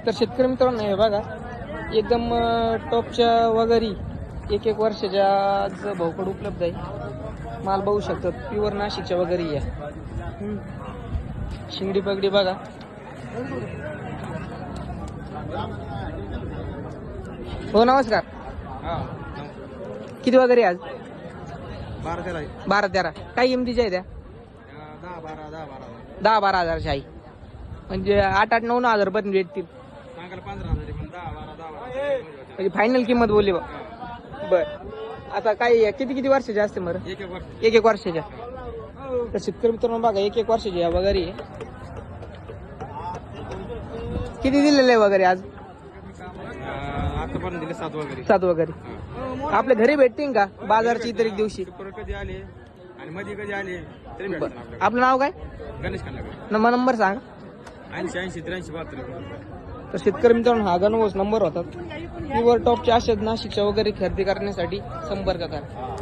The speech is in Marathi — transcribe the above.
तर शेतकरी मित्रांनो हे बघा एकदम टॉपच्या वगैरे एक वर्षाच्या आज भावकड उपलब्ध आहे. माल बघू शकतात प्युअर नाशिकच्या वगैरे या. शिंगडी पगडी बघा. हो नमस्कार. किती वगैरे आज? 12-13. काय किमतीच्या आहे त्या? 10-12 हजारच्या आहे. म्हणजे 8-9 हजार पर्यंत भेटतील. म्हणजे फायनल किंमत बोलली बा. बर आता काय किती वर्षाचे असते मग? एक वर्षाच्या. तर शेतकरी मित्रांनो बघा 1 वर्षाची या वगैरे. किती दिलेलं आहे वगैरे आज? आतापर्यंत दिले 7 वगैरे. आपल्या घरी भेटतील का बाजारची इतर एक दिवशी? कधी आले आणि मध्ये कधी आले तरी भेटतील आपल्याला. आपलं नाव काय? गणेश खानला. नंबर सांग. 80-83-72. तर शेतकरी मित्रांनो हा गणवस नंबर होतात. प्युअर टॉपच्या अशाच नाशिकच्या वगैरे खरेदी करण्यासाठी संपर्क करा.